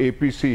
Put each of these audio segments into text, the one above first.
APC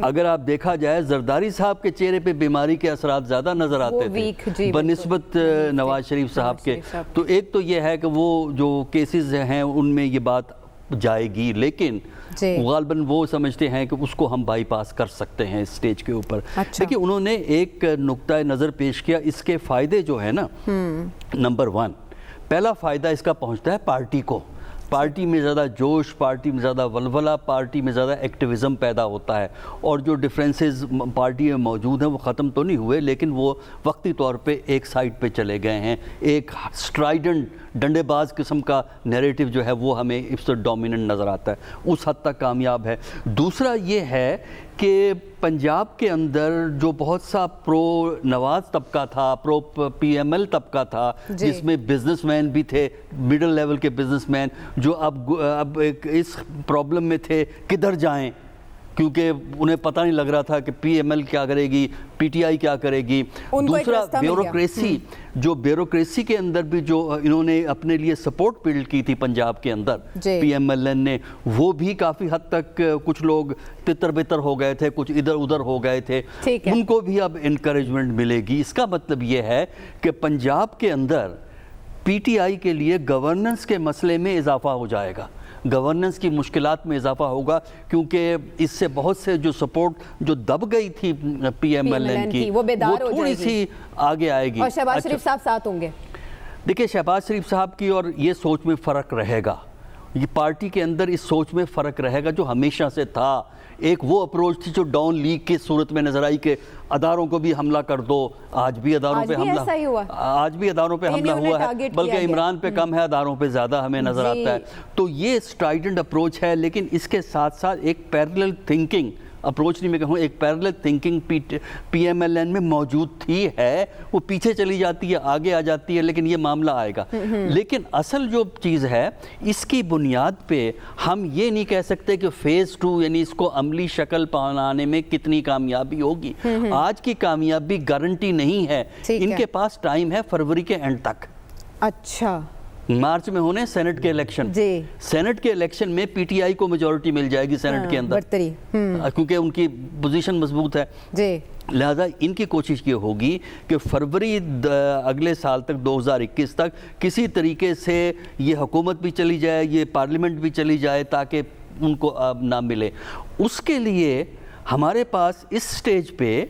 اگر آپ دیکھا جائے زرداری صاحب کے چہرے پہ بیماری کے اثرات زیادہ نظر آتے تھے بنسبت نواز شریف صاحب کے. تو ایک تو یہ ہے کہ وہ جو کیسز ہیں ان میں یہ بات جائے گی, لیکن غالباً وہ سمجھتے ہیں کہ اس کو ہم بائی پاس کر سکتے ہیں اس سٹیج کے اوپر. دیکھیں انہوں نے ایک نقطہ نظر پیش کیا, اس کے فائدے جو ہیں نا, نمبر 1 پہلا فائدہ اس کا پہنچتا ہے پارٹی کو. پارٹی میں زیادہ جوش, پارٹی میں زیادہ ولولہ, پارٹی میں زیادہ ایکٹیویزم پیدا ہوتا ہے, اور جو ڈیفرنسز پارٹی میں موجود ہیں وہ ختم تو نہیں ہوئے لیکن وہ وقتی طور پہ ایک سائڈ پہ چلے گئے ہیں. ایک سٹرائیڈنٹ ڈنڈے باز قسم کا نیریٹو جو ہے وہ ہمیں اس سے ڈومیننٹ نظر آتا ہے, اس حد تک کامیاب ہے. دوسرا یہ ہے کہ پنجاب کے اندر جو بہت سا پرو نواز طبقہ تھا, پرو پی ایم ایل طبقہ تھا, جس میں بزنس مین بھی تھے, مڈل لیول کے بزنس مین, جو اب اس پرابلم میں تھے کدھر جائیں, کیونکہ انہیں پتہ نہیں لگ رہا تھا کہ پی ایم ایل کیا کرے گی, پی ٹی آئی کیا کرے گی. دوسرا بیوروکریسی, جو بیوروکریسی کے اندر بھی جو انہوں نے اپنے لیے سپورٹ بلڈ کی تھی پنجاب کے اندر پی ایم ایل این نے, وہ بھی کافی حد تک کچھ لوگ تتر بتر ہو گئے تھے, کچھ ادھر ادھر ہو گئے تھے, ان کو بھی اب انکریجمنٹ ملے گی. اس کا مطلب یہ ہے کہ پنجاب کے اندر پی ٹی آئی کے لیے گورننس کے مسئلے میں اضافہ ہو جائے گا, گورننس کی مشکلات میں اضافہ ہوگا, کیونکہ اس سے بہت سے جو سپورٹ جو دب گئی تھی پی ایم ایل این کی وہ تھوڑی سی آگے آئے گی. اور شہباز شریف صاحب ساتھ ہوں گے. دیکھیں شہباز شریف صاحب کی اور یہ سوچ میں فرق رہے گا, یہ پارٹی کے اندر اس سوچ میں فرق رہے گا جو ہمیشہ سے تھا. ایک وہ اپروچ تھی جو ڈاؤن لیگ کی صورت میں نظر آئی کہ اداروں کو بھی حملہ کر دو, آج بھی اداروں پہ حملہ ہوا ہے, بلکہ عمران پہ کم ہے, اداروں پہ زیادہ ہمیں نظر آتا ہے. تو یہ اسٹرائیڈنٹ اپروچ ہے, لیکن اس کے ساتھ ساتھ ایک پیرلل تھنکنگ اپروچ نہیں میں کہوں, ایک parallel thinking P M L N میں موجود تھی ہے, وہ پیچھے چلی جاتی ہے, آگے آ جاتی ہے, لیکن یہ معاملہ آئے گا. لیکن اصل جو چیز ہے اس کی بنیاد پہ ہم یہ نہیں کہہ سکتے کہ فیز 2 یعنی اس کو عملی شکل پہنانے میں کتنی کامیابی ہوگی. آج کی کامیابی گارنٹی نہیں ہے, ان کے پاس ٹائم ہے فروری کے اینڈ تک. اچھا, مارچ میں ہونے سینٹ کے الیکشن, سینٹ کے الیکشن میں پی ٹی آئی کو میجورٹی مل جائے گی سینٹ کے اندر, کیونکہ ان کی پوزیشن مضبوط ہے. لہذا ان کی کوشش یہ ہوگی کہ فروری اگلے سال تک 2021 تک کسی طریقے سے یہ حکومت بھی چلی جائے, یہ پارلیمنٹ بھی چلی جائے, تاکہ ان کو نہ ملے. اس کے لیے ہمارے پاس اس سٹیج پہ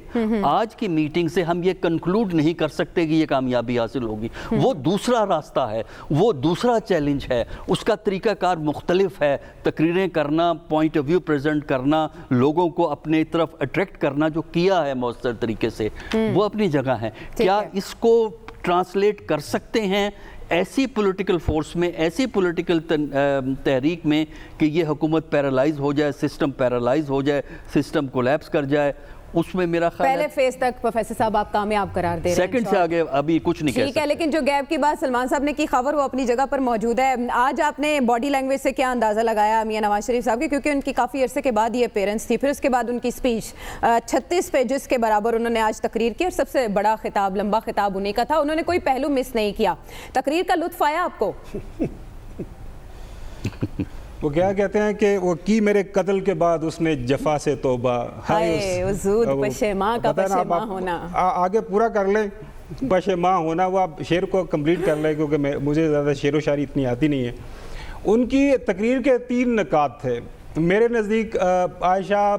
آج کی میٹنگ سے ہم یہ کنکلوڈ نہیں کر سکتے کہ یہ کامیابی حاصل ہوگی. وہ دوسرا راستہ ہے, وہ دوسرا چیلنج ہے, اس کا طریقہ کار مختلف ہے. تقریریں کرنا, پوائنٹ آف ویو پریزنٹ کرنا, لوگوں کو اپنے طرف اٹریکٹ کرنا جو کیا ہے مؤثر طریقے سے, وہ اپنی جگہ ہے. کیا اس کو ٹرانسلیٹ کر سکتے ہیں ایسی پولیٹیکل فورس میں, ایسی پولیٹیکل تحریک میں کہ یہ حکومت پیرالائز ہو جائے, سسٹم پیرالائز ہو جائے, سسٹم کولیپس کر جائے؟ اس میں میرا خیال پہلے فیز تک پروفیسر صاحب آپ کامیاب قرار دے رہے ہیں, سیکنڈ سے آگے ابھی کچھ نہیں کہہ سکتے. ٹھیک ہے, لیکن جو گیپ کی بات سلمان صاحب نے کی, خبر وہ اپنی جگہ پر موجود ہے. آج آپ نے باڈی لینگویج سے کیا اندازہ لگایا میاں نواز شریف صاحب کی, کیونکہ ان کی کافی عرصے کے بعد یہ اپیرنس تھی, پھر اس کے بعد ان کی اسپیچ 36 پیجز کے برابر انہوں نے آج تقریر کی, اور سب سے بڑا خطاب, لمبا خطاب انہیں کا تھا. انہوں نے کوئی پہلو مس نہیں کیا. تقریر کا لطف آیا آپ کو؟ وہ کیا کہتے ہیں کہ وہ کی میرے قتل کے بعد اس نے جفا سے توبہ, حضور پشیماں کا پشیماں ہونا, آگے پورا کر لیں پشیماں ہونا. وہ آپ شعر کو کمپلیٹ کر لیں, کیونکہ مجھے زیادہ شعر و شاعری اتنی آتی نہیں ہے. ان کی تقریر کے 3 نکات تھے میرے نزدیک. عائشہ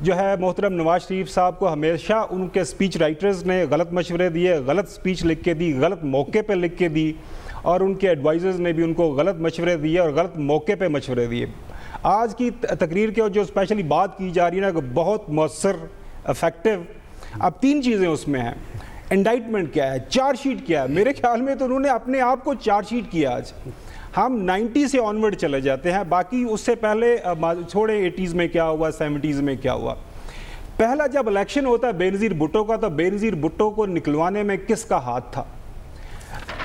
جو ہے محترم نواز شریف صاحب کو ہمیشہ ان کے سپیچ رائٹرز نے غلط مشورے دیے, غلط سپیچ لکھ کے دی, غلط موقع پہ لکھ کے دی, اور ان کے ایڈوائزرز نے بھی ان کو غلط مشورے دیے اور غلط موقع پہ مشورے دیے. آج کی تقریر کے جو اسپیشلی بات کی جا رہی ہے نا, کہ بہت مؤثر, افیکٹو. اب 3 چیزیں اس میں ہیں. انڈائٹمنٹ کیا ہے, چارج شیٹ کیا ہے. میرے خیال میں تو انہوں نے اپنے آپ کو چارج شیٹ کیا. آج ہم 90 سے آنورڈ چلے جاتے ہیں, باقی اس سے پہلے چھوڑے 80s میں کیا ہوا, 70s میں کیا ہوا. پہلا جب الیکشن ہوتا ہے بینظیر بھٹو کا, تو بینظیر بھٹو کو نکلوانے میں کس کا ہاتھ تھا؟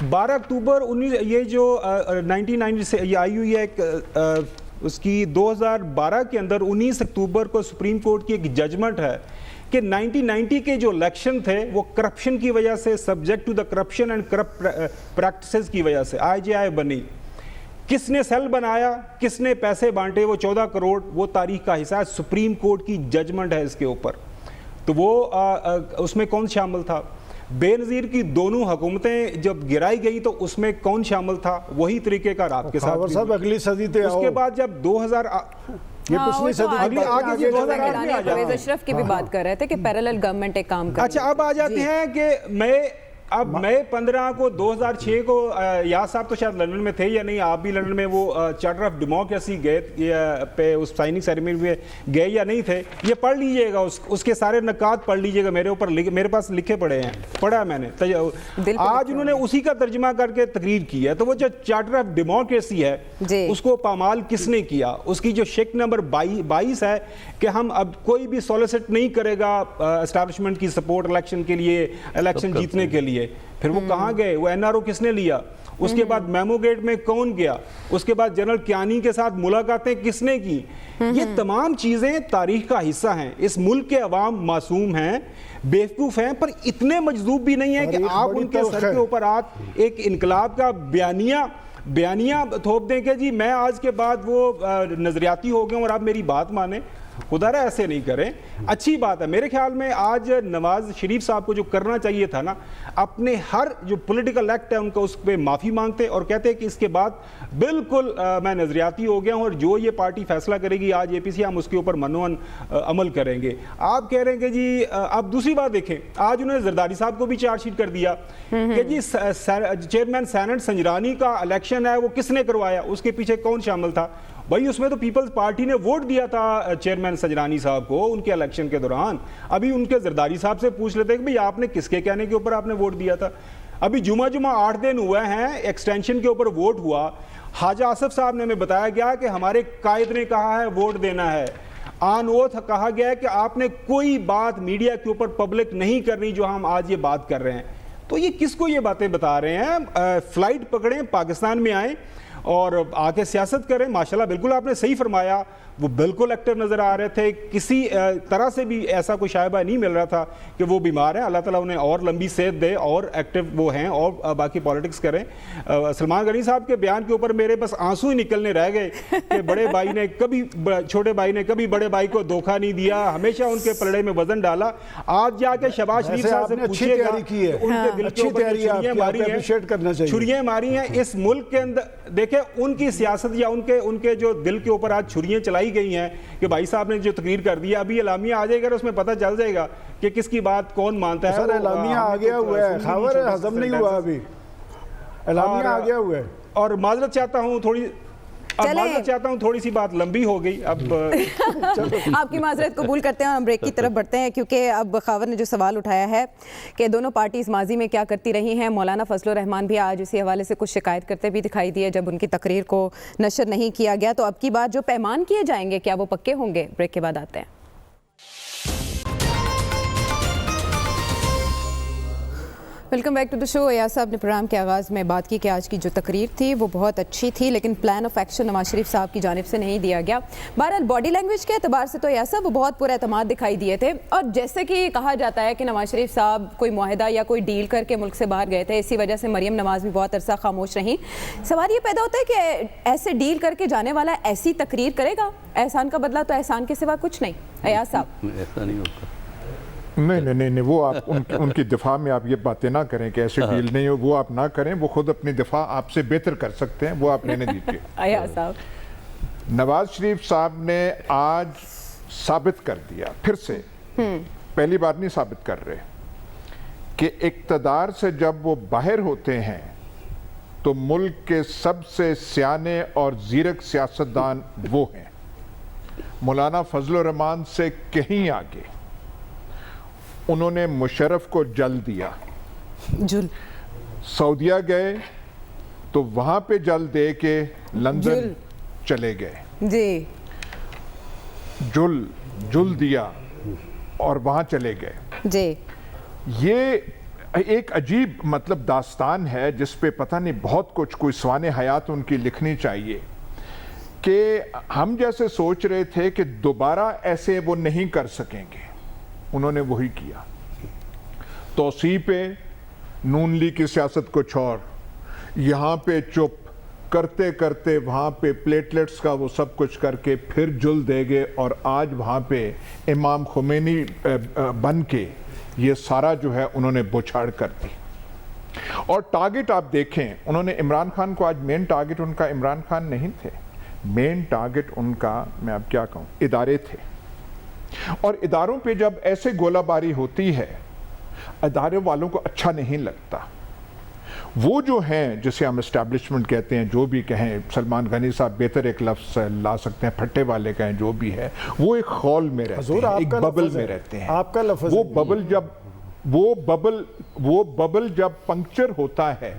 12 اکتوبر یہ جو 1990 سے یہ آئی ہوئی ہے, اس کی 2012 کے اندر 19 اکتوبر کو سپریم کورٹ کی ایک ججمنٹ ہے کہ 1990 کے جو الیکشن تھے وہ کرپشن کی وجہ سے, subject to the corruption and corrupt practices کی وجہ سے IJI بنی. کس نے سیل بنایا, کس نے پیسے بانٹے, وہ 14 کروڑ, وہ تاریخ کا حصہ ہے, سپریم کورٹ کی ججمنٹ ہے اس کے اوپر. تو وہ اس میں کون شامل تھا؟ بے نظیر کی دونوں حکومتیں جب گرائی گئی تو اس میں کون شامل تھا؟ وہی طریقہ کار آپ کے ساتھ. صاحب اگلی صدی تھے, اس کے بعد جب 2000 یہ پچھلی صدی پرویز اشرف کی بھی بات کر رہے تھے کہ پیرالل گورنمنٹ ایک کام کر. اچھا اب آ جاتے ہیں کہ مئی 15 کو 2006 کو یاد صاحب تو شاید لندن میں تھے یا نہیں, آپ بھی لندن میں وہ چارٹر آف ڈیموکریسی گئے پہ اس سائننگ سیریمنی میں گئے یا نہیں تھے؟ یہ پڑھ لیجئے گا, اس کے سارے نکات پڑھ لیجئے گا, میرے پاس لکھے پڑے ہیں, پڑھا میں نے. آج انہوں نے اسی کا ترجمہ کر کے تقریر کی ہے. تو وہ جو چارٹر آف ڈیموکریسی ہے اس کو پامال کس نے کیا؟ اس کی جو شک نمبر 22 ہے کہ ہم اب کوئی بھی سولیسٹ نہیں کرے گا اسٹیبلشمنٹ کی سپورٹ الیکشن کے لیے, الیکشن جیتنے کے لیے. پھر وہ کہاں گئے؟ وہ این آر او کس نے لیا؟ اس کے بعد میمو گیٹ میں کون گیا؟ اس کے بعد جنرل کیانی کے ساتھ ملاقاتیں کس نے کی؟ یہ تمام چیزیں تاریخ کا حصہ ہیں. اس ملک کے عوام معصوم ہیں, بیوقوف ہیں, پر اتنے مجذوب بھی نہیں ہیں کہ آپ ان کے سر کے اوپر ایک انقلاب کا بیانیہ تھوپ دیں کہ جی میں آج کے بعد وہ نظریاتی ہو گئے اور آپ میری بات مانیں. خدا رہا ایسے نہیں کریں. اچھی بات ہے میرے خیال میں آج نواز شریف صاحب کو جو کرنا چاہیے تھا نا, اپنے ہر جو پولیٹیکل ایکٹ ہے ان کو اس پہ معافی مانگتے اور کہتے کہ اس کے بعد بالکل میں نظریاتی ہو گیا ہوں اور جو یہ پارٹی فیصلہ کرے گی آج APC ہم اس کے اوپر منوان عمل کریں گے. آپ کہہ رہے ہیں کہ جی اب دوسری بات دیکھیں, آج انہوں نے زرداری صاحب کو بھی چارج شیٹ کر دیا کہ جی چیئرمین سینٹ سنجرانی کا الیکشن ہے وہ کس نے کروایا, اس کے پیچھے کون شامل تھا؟ بھائی اس میں تو پیپلز پارٹی نے ووٹ دیا تھا چیئرمین سجرانی صاحب کو ان کے الیکشن کے دوران. ابھی ان کے زرداری صاحب سے پوچھ لیتے ہیں کہ بھئی آپ نے کس کے کہنے کے اوپر آپ نے ووٹ دیا تھا؟ ابھی جمعہ 8 دن ہوئے ہیں, ایکسٹینشن کے اوپر ووٹ ہوا. خواجہ آصف صاحب نے ہمیں بتایا گیا کہ ہمارے قائد نے کہا ہے ووٹ دینا ہے. آن اوتھ کہا گیا ہے کہ آپ نے کوئی بات میڈیا کے اوپر پبلک نہیں کرنی جو ہم آج یہ بات کر رہے ہیں. تو یہ کس کو یہ باتیں بتا رہے ہیں؟ فلائٹ پکڑیں, پاکستان میں آئیں اور آ کے سیاست کریں. ماشاءاللہ بالکل آپ نے صحیح فرمایا, وہ بالکل ایکٹیو نظر آ رہے تھے, کسی طرح سے بھی ایسا کوئی شائبہ نہیں مل رہا تھا کہ وہ بیمار ہیں. اللہ تعالیٰ انہیں اور لمبی صحت دے اور ایکٹیو وہ ہیں اور باقی پالیٹکس کریں. سلمان غنی صاحب کے بیان کے اوپر میرے بس آنسو ہی نکلنے رہ گئے کہ بڑے بھائی نے کبھی چھوٹے بھائی نے کبھی بڑے بھائی کو دھوکہ نہیں دیا, ہمیشہ ان کے پلڑے میں وزن ڈالا. آج جا کے شہباز شریف صاحب سے پوچھیے گا ان کے دل کے اوپر چھریاں ماری ہیں اس ملک کے اندر. دیکھیں ان کی سیاست یا ان کے جو دل کے اوپر آج چھریاں چلائی گئی ہیں کہ بھائی صاحب نے جو تقریر کر دیا, ابھی اعلامیہ آ جائے گا اس میں پتہ چل جائے گا کہ کس کی بات کون مانتا ہے. سر اعلامیہ آ گیا ہوا ہے, خبر ہضم نہیں ہوا ابھی, اعلامیہ آ گیا ہوا ہے. اور معذرت چاہتا ہوں تھوڑی سی بات لمبی ہو گئی. اب آپ کی معذرت قبول کرتے ہیں اور ہم بریک کی طرف بڑھتے ہیں, کیونکہ اب خاور نے جو سوال اٹھایا ہے کہ دونوں پارٹیز ماضی میں کیا کرتی رہی ہیں. مولانا فضل الرحمان بھی آج اسی حوالے سے کچھ شکایت کرتے بھی دکھائی دیے جب ان کی تقریر کو نشر نہیں کیا گیا. تو اب کی بات جو پیمان کیے جائیں گے کیا وہ پکے ہوں گے؟ بریک کے بعد آتے ہیں. ویلکم بیک ٹو دا شو. ایاز صاحب نے پروگرام کے آغاز میں بات کی کہ آج کی جو تقریر تھی وہ بہت اچھی تھی, لیکن plan of action Nawaz Sharif صاحب کی جانب سے نہیں دیا گیا. بہرحال باڈی لینگویج کے اعتبار سے تو ایاز صاحب وہ بہت پر اعتماد دکھائی دیے تھے, اور جیسے کہ کہا جاتا ہے کہ نواز شریف صاحب کوئی معاہدہ یا کوئی ڈیل کر کے ملک سے باہر گئے تھے, اسی وجہ سے مریم نواز بھی بہت عرصہ خاموش رہیں. سوال یہ پیدا ہوتا ہے کہ ایسے ڈیل کر کے جانے والا ایسی تقریر کرے گا؟ احسان کا بدلہ تو احسان کے سوا کچھ نہیں. ایاز صاحب ایسا نہیں ہوتا. نہیں وہ آپ ان کی دفاع میں آپ یہ باتیں نہ کریں کہ ایسے ڈیل نہیں ہو, وہ آپ نہ کریں. وہ خود اپنی دفاع آپ سے بہتر کر سکتے ہیں, وہ آپ لینے دیجیے. ایاز صاحب نواز شریف صاحب نے آج ثابت کر دیا, پھر سے پہلی بار نہیں ثابت کر رہے, کہ اقتدار سے جب وہ باہر ہوتے ہیں تو ملک کے سب سے سیانے اور زیرک سیاستدان وہ ہیں. مولانا فضل الرحمان سے کہیں آگے انہوں نے مشرف کو جل دیا. سعودیہ گئے تو وہاں پہ جل دے کے لندن چلے گئے, جل دیا اور وہاں چلے گئے. یہ ایک عجیب مطلب داستان ہے جس پہ پتہ نہیں بہت کچھ کوئی سوان حیات ان کی لکھنی چاہیے, کہ ہم جیسے سوچ رہے تھے کہ دوبارہ ایسے وہ نہیں کر سکیں گے, انہوں نے وہی کیا. توسیع پہ نون لیگ کی سیاست کو چھوڑ, یہاں پہ چپ, کرتے کرتے وہاں پہ پلیٹلیٹس کا وہ سب کچھ کر کے پھر جل دے گے اور آج وہاں پہ امام خمینی بن کے یہ سارا جو ہے انہوں نے بوچھاڑ کر دی. اور ٹارگٹ آپ دیکھیں, انہوں نے عمران خان کو, آج مین ٹارگٹ ان کا عمران خان نہیں تھے, مین ٹارگٹ ان کا, میں اب کیا کہوں, ادارے تھے. اور اداروں پہ جب ایسے گولہ باری ہوتی ہے ادارے والوں کو اچھا نہیں لگتا. وہ جو ہیں جسے ہم اسٹیبلشمنٹ کہتے ہیں, جو بھی کہیں, سلمان غنی صاحب بہتر ایک لفظ لا سکتے ہیں, پھٹے والے کہیں, جو بھی ہے, وہ ایک خول میں رہتے ہیں, ایک ببل میں رہتے ہیں. آپ کا لفظ وہ ببل جب پنکچر ہوتا ہے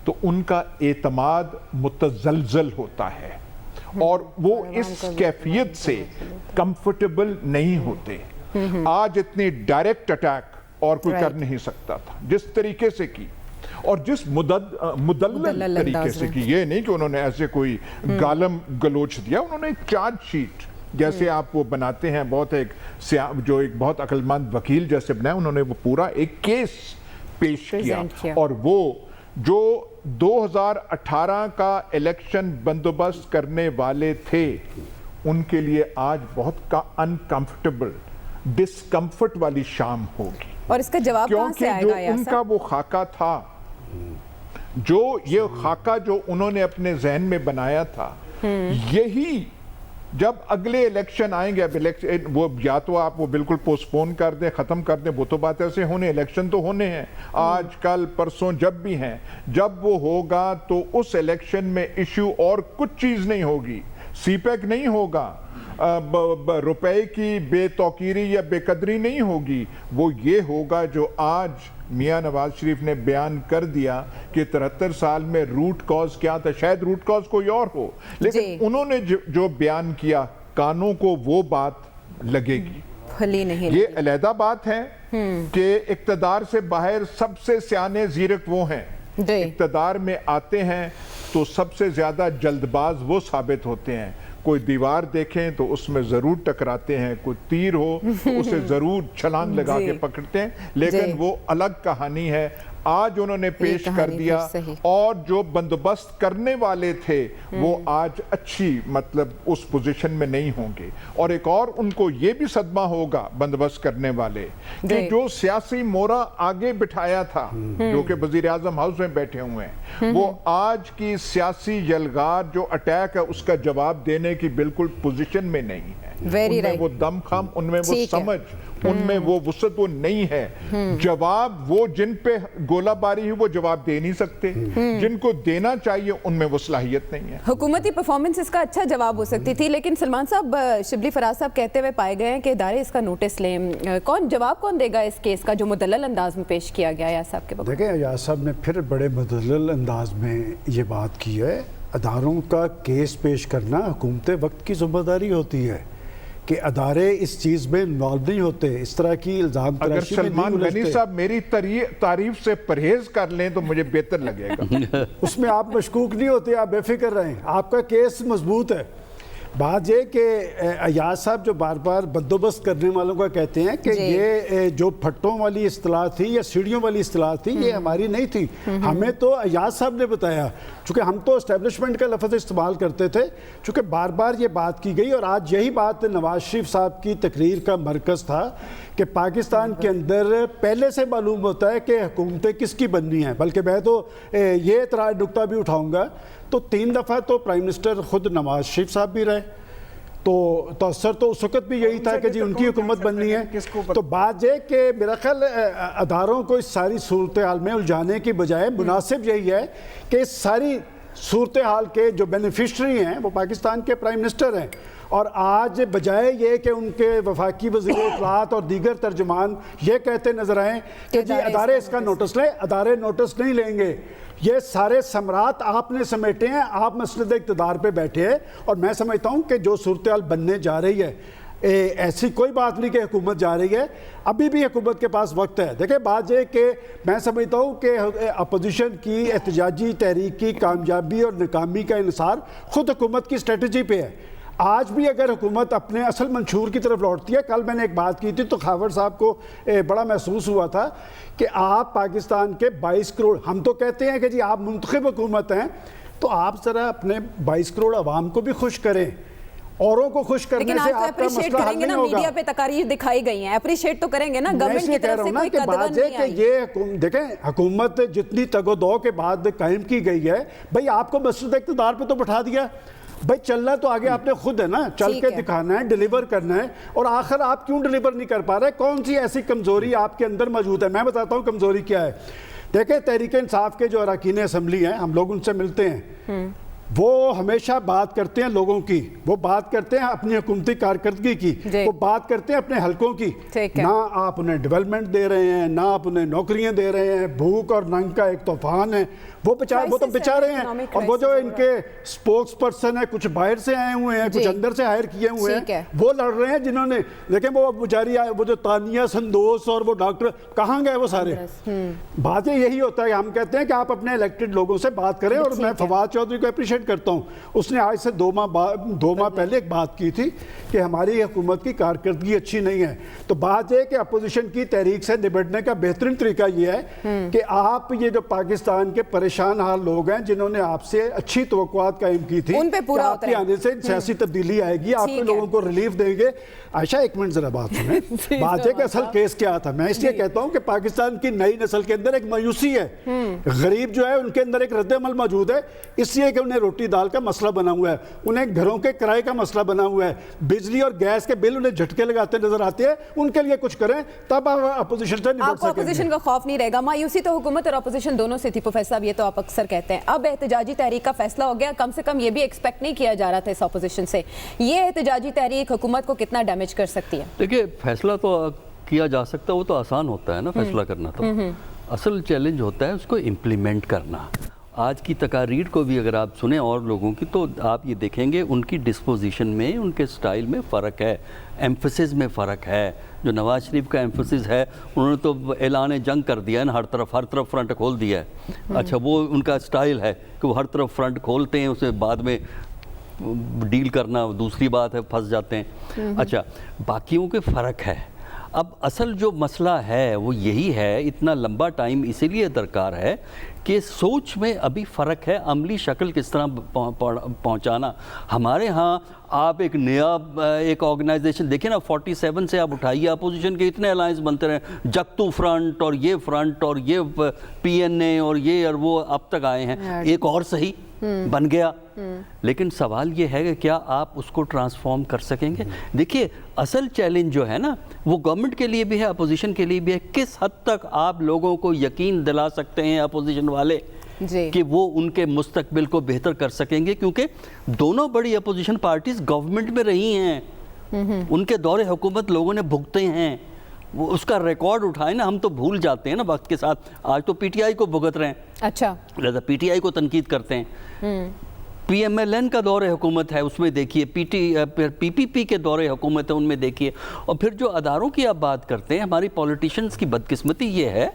تو ان کا اعتماد متزلزل ہوتا ہے اور وہ اس کیفیت سے کمفرٹیبل نہیں ہوتے. آج اتنی ڈائریکٹ اٹیک اور کوئی کر نہیں سکتا تھا جس طریقے سے کی, اور جس مدلل طریقے سے کی. یہ نہیں کہ انہوں نے ایسے کوئی گالم گلوچ دیا, انہوں نے ایک چارج شیٹ جیسے آپ وہ بناتے ہیں, بہت ایک جو ایک بہت عقل مند وکیل جیسے بنایا, انہوں نے وہ پورا ایک کیس پیش کیا. اور وہ جو 2018 کا الیکشن بندوبست کرنے والے تھے ان کے لیے آج بہت انکمفرٹیبل, ڈسکمفرٹ والی شام ہوگی. اور اس کا جواب کہاں سے آئے گا؟ کیونکہ جو ان کا وہ خاکہ تھا, جو یہ خاکہ جو انہوں نے اپنے ذہن میں بنایا تھا, یہی جب اگلے الیکشن آئیں گے, اب الیکشن وہ یا تو آپ وہ بالکل پوسٹ پون کر دیں, ختم کر دیں, وہ تو بات ایسے ہونے, الیکشن تو ہونے ہیں آج کل پرسوں جب بھی ہیں, جب وہ ہوگا تو اس الیکشن میں ایشو اور کچھ چیز نہیں ہوگی, سی پیک نہیں ہوگا, روپے کی بے توقیری یا بے قدری نہیں ہوگی, وہ یہ ہوگا جو آج میاں نواز شریف نے بیان کر دیا کہ 73 سال میں روٹ کاز کیا تھا. شاید روٹ کاز کوئی اور ہو, لیکن انہوں نے جو بیان کیا کانوں کو وہ بات لگے گی. یہ علیحدہ بات ہے کہ اقتدار سے باہر سب سے سیانے زیرک وہ ہیں, اقتدار میں آتے ہیں تو سب سے زیادہ جلد باز وہ ثابت ہوتے ہیں. کوئی دیوار دیکھیں تو اس میں ضرور ٹکراتے ہیں, کوئی تیر ہو تو اسے ضرور چھلانگ لگا کے پکڑتے ہیں, لیکن وہ الگ کہانی ہے. آج انہوں نے پیش کر دیا, اور جو بندوبست کرنے والے تھے وہ آج اچھی مطلب اس پوزیشن میں نہیں ہوں گے. اور ایک اور ان کو یہ بھی صدمہ ہوگا بندوبست کرنے والے کہ جو سیاسی مورا آگے بٹھایا تھا, جو کہ وزیر اعظم ہاؤس میں بیٹھے ہوئے ہیں, وہ آج کی سیاسی یلغار جو اٹیک ہے اس کا جواب دینے کی بالکل پوزیشن میں نہیں ہے. ان میں وہ دم خم, ان میں وہ سمجھ, ان میں وہ وسعت وہ نہیں ہے. جواب وہ جن پہ گولہ باری ہے وہ جواب دے نہیں سکتے, جن کو دینا چاہیے ان میں وہ صلاحیت نہیں ہے. حکومتی پرفارمنس اس کا اچھا جواب ہو سکتی تھی, لیکن سلمان صاحب, شبلی فراز صاحب کہتے ہوئے پائے گئے ہیں کہ ادارے اس کا نوٹس لیں. جواب کون دے گا اس کیس کا جو مدلل انداز میں پیش کیا گیا ایاز صاحب کے بغیر؟ دیکھیں, ایاز صاحب نے پھر بڑے مدلل انداز میں یہ بات کی ہے. اداروں کا کیس پیش کرنا حکومت وقت کی ذمہ داری ہوتی ہے کہ ادارے اس چیز میں انوالو نہیں ہوتے. اس طرح کی الزام تراشی میں نہیں. اگر سلمان غنی صاحب میری تعریف سے پرہیز کر لیں تو مجھے بہتر لگے گا. اس میں آپ مشکوک نہیں ہوتے, آپ بے فکر رہیں, آپ کا کیس مضبوط ہے. بات یہ کہ ایاز صاحب جو بار بار بندوبست کرنے والوں کا کہتے ہیں کہ یہ جو پھٹوں والی اصطلاح تھی یا سیڑھیوں والی اصطلاح تھی, یہ ہماری نہیں تھی, ہمیں تو ایاز صاحب نے بتایا. چونکہ ہم تو اسٹیبلشمنٹ کا لفظ استعمال کرتے تھے, چونکہ بار بار یہ بات کی گئی. اور آج یہی بات نواز شریف صاحب کی تقریر کا مرکز تھا کہ پاکستان کے اندر پہلے سے معلوم ہوتا ہے کہ حکومتیں کس کی بننی ہیں. بلکہ میں تو یہ نکتہ بھی اٹھاؤں گا, تو 3 دفعہ تو پرائم منسٹر خود نواز شریف صاحب بھی رہے, تو تاثر تو اس وقت بھی یہی تھا کہ جی ان کی حکومت بننی ہے. تو بات یہ کہ میرا خیال اداروں کو اس ساری صورتحال میں الجھانے کی بجائے مناسب یہی ہے کہ اس ساری صورتحال کے جو بینیفیشری ہیں وہ پاکستان کے پرائم منسٹر ہیں. اور آج بجائے یہ کہ ان کے وفاقی وزیر اطلاعات اور دیگر ترجمان یہ کہتے نظر آئیں کہ جی ادارے اس کا نوٹس لیں, ادارے نوٹس نہیں لیں گے. یہ سارے ثمرات آپ نے سمیٹے ہیں, آپ مسند اقتدار پہ بیٹھے ہیں. اور میں سمجھتا ہوں کہ جو صورتحال بننے جا رہی ہے, ایسی کوئی بات نہیں کہ حکومت جا رہی ہے, ابھی بھی حکومت کے پاس وقت ہے. دیکھیں, بات یہ کہ میں سمجھتا ہوں کہ اپوزیشن کی احتجاجی تحریک کی کامیابی اور ناکامی کا انحصار خود حکومت کی اسٹریٹجی پہ ہے. آج بھی اگر حکومت اپنے اصل منشور کی طرف لوٹتی ہے, کل میں نے ایک بات کی تھی تو خاور صاحب کو بڑا محسوس ہوا تھا کہ آپ پاکستان کے 22 کروڑ, ہم تو کہتے ہیں کہ جی آپ منتخب حکومت ہیں, تو آپ ذرا اپنے 22 کروڑ عوام کو بھی خوش کریں. اوروں کو خوش کرنے سے آپ کا مسئلہ حل نہیں ہوگا. میڈیا پہ تقاریر دکھائی گئی ہیں, اپریشیٹ تو کریں گے نا, گورنمنٹ کی طرف سے کوئی قدغن نہیں آئی. یہ دیکھیں حکومت جتنی تگ و دو کے بعد قائم کی گئی ہے, بھئی آپ کو مسجد اقتدار پہ تو بٹھا دیا, بھئی چلنا تو آگے آپ نے خود ہے نا, چل کے دکھانا ہے, ڈیلیور کرنا ہے. اور آخر آپ کیوں ڈیلیور نہیں کر پا رہے؟ کون سی ایسی کمزوری آپ کے اندر موجود ہے؟ میں بتاتا ہوں کمزوری کیا ہے. دیکھیں تحریک انصاف کے جو اراکین اسمبلی ہیں, ہم لوگ ان سے ملتے ہیں, وہ ہمیشہ بات کرتے ہیں لوگوں کی, وہ بات کرتے ہیں اپنی حکومتی کارکردگی کی, وہ بات کرتے ہیں اپنے حلقوں کی. نہ آپ انہیں ڈیولپمنٹ دے رہے ہیں, نہ آپ انہیں نوکریاں دے رہے ہیں. بھوک اور ننگ کا ایک طوفان ہے, وہ تو بیچارے ہیں. اور وہ جو ان کے سپوکس پرسن ہیں, کچھ باہر سے آئے ہوئے ہیں, کچھ اندر سے ہائر کیے ہوئے ہیں, وہ لڑ رہے ہیں. جنہوں نے لیکن وہ بیچاری وہ جو تانیہ سندوس اور وہ ڈاکٹر کہاں گئے وہ سارے؟ بات یہی ہوتا ہے, ہم کہتے ہیں کہ آپ اپنے الیکٹڈ لوگوں سے بات کریں. اور میں فواد چودھری کو اپریشیٹ کرتا ہوں, اس نے آج سے 2 ماہ پہلے ایک بات کی تھی کہ ہماری حکومت کی کارکردگی اچھی نہیں ہے. تو بات یہ کہ اپوزیشن کی تحریک سے نبٹنے کا بہترین طریقہ یہ ہے کہ آپ یہ جو پاکستان کے پریشان حال لوگ ہیں, جنہوں نے آپ سے اچھی توقعات قائم کی تھی کہ آپ کے آنے سے سیاسی تبدیلی آئے گی, آپ لوگوں کو ریلیف دیں گے. عائشہ ایک منٹ ذرا بات سنیں. بات ہے کہ اصل کیس کیا تھا. میں اس لیے کہتا ہوں کہ پاکستان کی نئی نسل کے اندر ایک مایوسی ہے, غریب جو ہے ان کے اندر ایک رد عمل موجود ہے, اس لیے کہ انہیں روٹی دال کا مسئلہ بنا ہوا ہے, انہیں گھروں کے کرائے کا مسئلہ بنا ہوا ہے, بجلی اور گیس کے بل انہیں جھٹکے لگاتے نظر آتے ہیں. ان کے لیے کچھ کریں تب آپ اپوزیشن سے نمٹ سکیں. آپ کو اپوزیشن کا خوف نہیں رہے گا. مایوسی تو حکومت اور اپوزیشن دونوں سے تھی پروفیسر صاحب, یہ تو آپ اکثر کہتے ہیں. اب احتجاجی تحریک کا فیصلہ ہو گیا, کم سے کم یہ بھی ایکسپیکٹ نہیں کیا جا رہا تھا اس اپوزیشن سے. یہ احتجاجی تحریک حکومت کو کتنا ڈیمیج کر سکتی ہے؟ دیکھیے فیصلہ تو کیا جا سکتا ہے, وہ تو آسان ہوتا ہے نا فیصلہ کرنا. تو اصل چیلنج ہوتا ہے اس کو امپلیمنٹ کرنا. آج کی تقاریر کو بھی اگر آپ سنیں اور لوگوں کی, تو آپ یہ دیکھیں گے ان کی ڈسپوزیشن میں, ان کے سٹائل میں فرق ہے, ایمفسس میں فرق ہے. جو نواز شریف کا ایمفسس ہے, انہوں نے تو اعلان جنگ کر دیا ہے نا, ہر طرف فرنٹ کھول دیا ہے. اچھا وہ ان کا سٹائل ہے کہ وہ ہر طرف فرنٹ کھولتے ہیں, اسے بعد میں ڈیل کرنا دوسری بات ہے, پھنس جاتے ہیں. اچھا باقیوں کے فرق ہے. اب اصل جو مسئلہ ہے وہ یہی ہے, اتنا لمبا ٹائم اسی لیے درکار ہے کہ سوچ میں ابھی فرق ہے, عملی شکل کس طرح پہنچانا. ہمارے ہاں آپ ایک نیا ایک آرگنائزیشن دیکھیں نا, 47 سے آپ اٹھائیے, اپوزیشن کے اتنے الائنس بنتے رہے, جگتو فرنٹ اور یہ پی این اے اور یہ اور وہ اب تک آئے ہیں. ایک اور صحیح بن گیا, لیکن سوال یہ ہے کہ کیا آپ اس کو ٹرانسفارم کر سکیں گے؟ دیکھیے اصل چیلنج جو ہے نا وہ گورنمنٹ کے لیے بھی ہے, اپوزیشن کے لیے بھی ہے. کس حد تک آپ لوگوں کو یقین دلا سکتے ہیں اپوزیشن والے کہ وہ ان کے مستقبل کو بہتر کر سکیں گے, کیونکہ دونوں بڑی اپوزیشن پارٹیز گورنمنٹ میں رہی ہیں, ان کے دور حکومت لوگوں نے بھگتے ہیں. وہ اس کا ریکارڈ اٹھائیں نا, ہم تو بھول جاتے ہیں نا وقت کے ساتھ. آج تو پی ٹی آئی کو بھگت رہے ہیں, اچھا لہذا پی ٹی آئی کو تنقید کرتے ہیں. پی ایم ایل این کا دور حکومت ہے, اس میں دیکھیے پی پی پی کے دور حکومت ہے, ان میں دیکھیے. اور پھر جو اداروں کی آپ بات کرتے ہیں, ہماری پولیٹیشنز کی بدقسمتی یہ ہے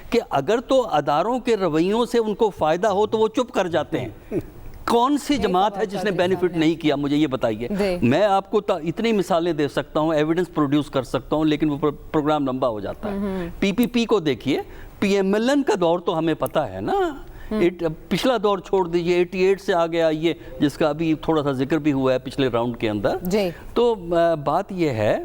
کہ اگر تو اداروں کے رویوں سے ان کو فائدہ ہو تو وہ چپ کر جاتے ہیں. کون سی جماعت ہے جس نے بینیفٹ نہیں کیا؟ مجھے یہ بتائیے. میں آپ کو اتنی مثالیں دے سکتا ہوں, ایویڈنس پروڈیوس کر سکتا ہوں, لیکن وہ پروگرام لمبا ہو جاتا ہے. پی پی پی کو دیکھیے, پی ایم ایل این کا دور تو ہمیں پتہ ہے نا, پچھلا دور چھوڑ دیجئے, 88 سے آگے آئیے, جس کا ابھی تھوڑا سا ذکر بھی ہوا ہے پچھلے راؤنڈ کے اندر. تو بات یہ ہے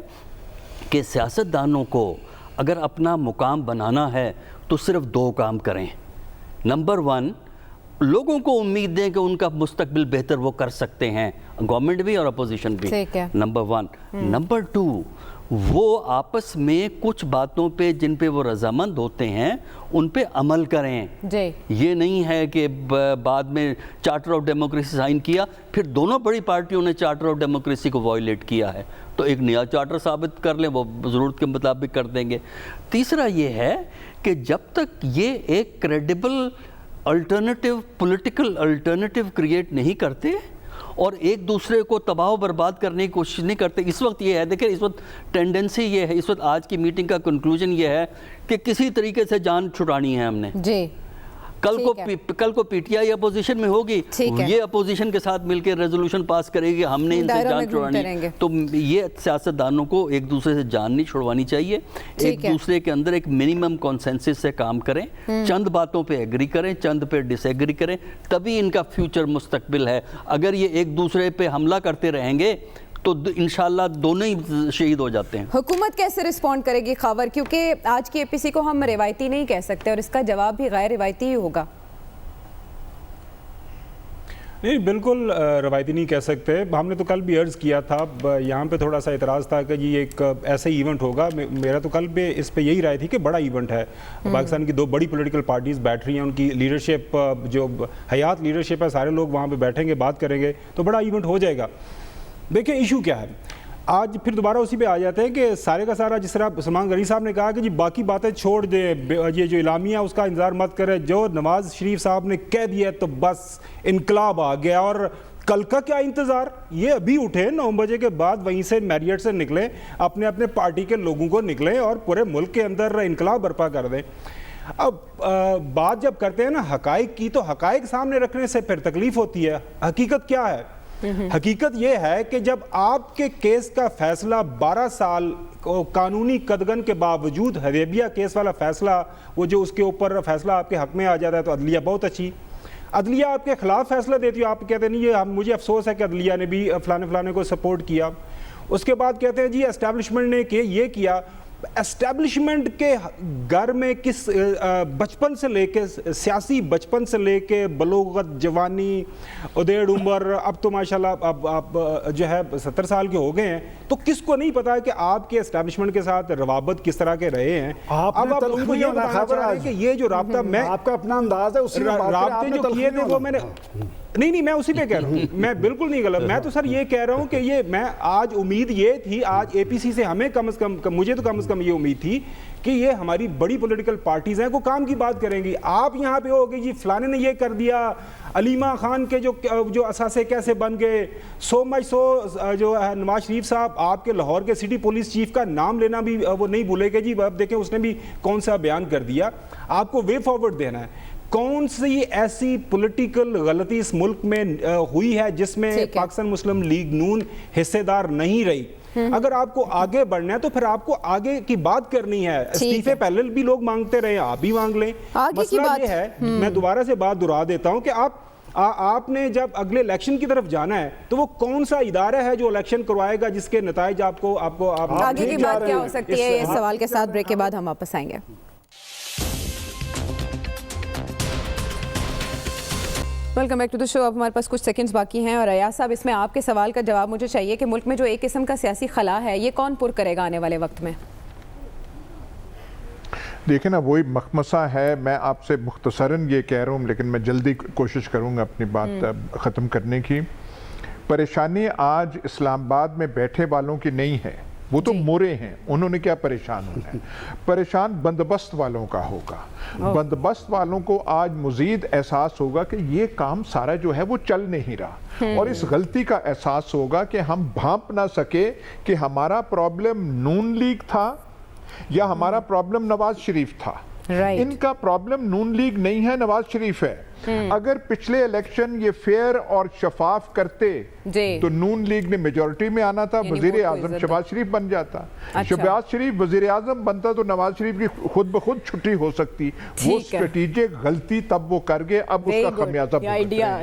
کہ سیاستدانوں کو اگر اپنا مقام بنانا ہے تو صرف 2 کام کریں. نمبر 1, لوگوں کو امید دیں کہ ان کا مستقبل بہتر وہ کر سکتے ہیں, گورنمنٹ بھی اور اپوزیشن بھی. نمبر 1. نمبر 2, وہ آپس میں کچھ باتوں پہ جن پہ وہ رضامند ہوتے ہیں ان پہ عمل کریں. یہ نہیں ہے کہ بعد میں چارٹر آف ڈیموکریسی سائن کیا, پھر دونوں بڑی پارٹیوں نے چارٹر آف ڈیموکریسی کو وائلیٹ کیا ہے, تو ایک نیا چارٹر ثابت کر لیں, وہ ضرورت کے مطابق کر دیں گے. تیسرا یہ ہے کہ جب تک یہ ایک credible alternative political alternative create نہیں کرتے اور ایک دوسرے کو تباہ و برباد کرنے کی کوشش نہیں کرتے. اس وقت یہ ہے, دیکھیں اس وقت ٹینڈنسی یہ ہے, اس وقت آج کی میٹنگ کا کنکلوژن یہ ہے کہ کسی طریقے سے جان چھڑانی ہے ہم نے. کل کو پی ٹی آئی اپوزیشن میں ہوگی، یہ اپوزیشن کے ساتھ مل کے ریزولوشن پاس کرے گی ہم نے ان سے جان چھڑوانی، تو یہ سیاستدانوں کو ایک دوسرے سے جان نہیں چھڑوانی چاہیے، ایک دوسرے کے اندر ایک منیمم کنسنسس سے کام کریں، چند باتوں پہ ایگری کریں، چند پہ ڈس ایگری کریں، تبھی ان کا فیوچر مستقبل ہے۔ اگر یہ ایک دوسرے پہ حملہ کرتے رہیں گے تو انشاءاللہ دونوں ہی شہید ہو جاتے ہیں۔ حکومت کیسے رسپونڈ کرے گی خاور، کیونکہ آج کی اے پی سی کو ہم روایتی نہیں کہہ سکتے اور اس کا جواب بھی غیر روایتی ہی ہوگا؟ نہیں، بالکل روایتی نہیں کہہ سکتے۔ ہم نے تو کل بھی عرض کیا تھا، یہاں پہ تھوڑا سا اعتراض تھا کہ یہ ایک ایسا ہی ایونٹ ہوگا، میرا تو کل بھی اس پہ یہی رائے تھی کہ بڑا ایونٹ ہے، پاکستان کی 2 بڑی پولیٹیکل پارٹیز بیٹھ رہی ہیں، ان کی لیڈرشپ جو حیات لیڈرشپ ہے، سارے لوگ وہاں پہ بیٹھیں گے، بات کریں گے تو بڑا ایونٹ ہو جائے گا۔ دیکھیں ایشو کیا ہے، آج پھر دوبارہ اسی پہ آ جاتے ہیں کہ سارے کا سارا، جس طرح سلمان غنی صاحب نے کہا کہ جی باقی باتیں چھوڑ دیں، یہ جو اعلامیہ اس کا انتظار مت کرے، جو نواز شریف صاحب نے کہہ دیا تو بس انقلاب آ گیا، اور کل کا کیا انتظار، یہ ابھی اٹھیں 9 بجے کے بعد، وہیں سے میریٹ سے نکلیں، اپنے اپنے پارٹی کے لوگوں کو نکلیں اور پورے ملک کے اندر انقلاب برپا کر دیں۔ اب بات جب کرتے ہیں نا حقائق کی، تو حقائق سامنے رکھنے سے پھر تکلیف ہوتی ہے۔ حقیقت کیا ہے؟ حقیقت یہ ہے کہ جب آپ کے کیس کا فیصلہ 12 سال قانونی قدغن کے باوجود، حدیبیہ کیس والا فیصلہ، وہ جو اس کے اوپر فیصلہ آپ کے حق میں آ جاتا ہے، تو عدلیہ بہت اچھی، عدلیہ آپ کے خلاف فیصلہ دیتی ہے، آپ کہتے ہیں نہیں یہ مجھے افسوس ہے کہ عدلیہ نے بھی فلانے کو سپورٹ کیا، اس کے بعد کہتے ہیں جی اسٹیبلشمنٹ نے کہ یہ کیا۔ اسٹیبلشمنٹ کے گھر میں کس بچپن سے لے کے، سیاسی بچپن سے لے کے بلوغت، جوانی، ادیڑ عمر، اب تو ماشاءاللہ اب جو ہے 70 سال کے ہو گئے ہیں، تو کس کو نہیں پتا ہے کہ آپ کے اسٹیبلشمنٹ کے ساتھ روابط کس طرح کے رہے ہیں؟ اب آپ ان کو یہ بتانا چاہ رہے ہیں کہ یہ جو رابطہ، میں آپ کا اپنا انداز ہے، اسی رابطے جو کیے تھے وہ میں نے نہیں میں اسی پہ کہہ رہا ہوں، میں بالکل نہیں غلط، میں تو سر یہ کہہ رہا ہوں کہ یہ میں آج امید یہ تھی، آج اے پی سی سے ہمیں کم از کم، مجھے تو کم از کم یہ امید تھی کہ یہ ہماری بڑی پولیٹیکل پارٹیز ہیں، کو کام کی بات کریں گی۔ آپ یہاں پہ ہوگی جی فلانے نے یہ کر دیا، علیمہ خان کے جو اثاثے کیسے بن گئے، سو جو ہے نواز شریف صاحب آپ کے لاہور کے سٹی پولیس چیف کا نام لینا بھی وہ نہیں بھولے گے جی، اب دیکھیں اس نے بھی کون سا بیان کر دیا۔ آپ کو وے فارورڈ دینا ہے، کون سی ایسی پولیٹیکل غلطی اس ملک میں ہوئی ہے جس میں پاکستان مسلم لیگ نون حصے دار نہیں رہی۔ اگر آپ کو آگے بڑھنا ہے تو پھر آپ کو آگے کی بات کرنی ہے، استعفے پہلے بھی لوگ مانگتے رہے، آپ بھی مانگ لیں۔ مسئلہ یہ ہے، میں دوبارہ سے بات دہرا دیتا ہوں کہ آپ نے جب اگلے الیکشن کی طرف جانا ہے تو وہ کون سا ادارہ ہے جو الیکشن کروائے گا جس کے نتائج آپ کو آگے کی بات کیا ہو سکتی ہے؟ اس سوال کے ساتھ بریک کے بعد ہم واپس آئیں گے۔ ویلکم بیک ٹو دی شو۔ اب ہمارے پاس کچھ سیکنڈز باقی ہیں اور ریاض صاحب، اس میں آپ کے سوال کا جواب مجھے چاہیے کہ ملک میں جو ایک قسم کا سیاسی خلا ہے یہ کون پر کرے گا آنے والے وقت میں؟ دیکھیں نا، وہی مخمصہ ہے، میں آپ سے مختصراً یہ کہہ رہا ہوں لیکن میں جلدی کوشش کروں گا اپنی بات ختم کرنے کی۔ پریشانی آج اسلام آباد میں بیٹھے والوں کی نہیں ہے، وہ تو مورے ہیں، انہوں نے کیا پریشان ہونا ہے، پریشان بندوبست والوں کا ہوگا۔ بندوبست والوں کو آج مزید احساس ہوگا کہ یہ کام سارا جو ہے وہ چل نہیں رہا، اور اس غلطی کا احساس ہوگا کہ ہم بھانپ نہ سکے کہ ہمارا پرابلم نون لیگ تھا یا ہمارا پرابلم نواز شریف تھا۔ ان کا پرابلم نون لیگ نہیں ہے، نواز شریف ہے۔ اگر پچھلے الیکشن یہ فیئر اور شفاف کرتے تو نون لیگ نے میجورٹی میں آنا تھا، وزیر اعظم شہباز شریف بن جاتا، شہباز شریف وزیر اعظم بنتا تو نواز شریف کی خود بخود چھٹی ہو سکتی۔ وہ اسٹریٹجک غلطی تب وہ کر گئے، اب اس کا خمیازہ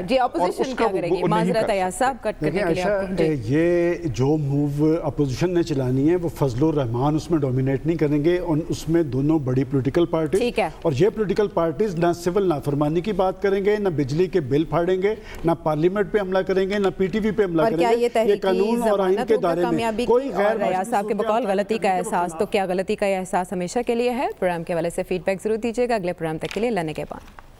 جی اپوزیشن کیا کرے گی؟ معذرت ہے صاحب کٹ کرنے کے لیے، یہ جو موو اپوزیشن نے چلانی ہے وہ فضل الرحمان اس میں ڈومینیٹ نہیں کریں گے، اور اس میں دونوں بڑی پولیٹیکل پارٹیز، اور یہ پولیٹیکل پارٹیز نہ سول نافرمانی کی بات کریں گے، نہ بجلی کے بل پھاڑیں گے، نہ پارلیمنٹ پہ حملہ کریں گے، نہ پی ٹی وی پہ حملہ کریں گے۔ یہ قانون اور آئین کے دائرے میں کوئی غیر ریاض صاحب کے بقول غلطی کا احساس، تو کیا غلطی کا یہ احساس ہمیشہ کے لیے ہے؟ پروگرام کے حوالے سے فیڈ بیک ضرور دیجیے گا۔ اگلے پروگرام تک کے لیے اللہ نگہبان۔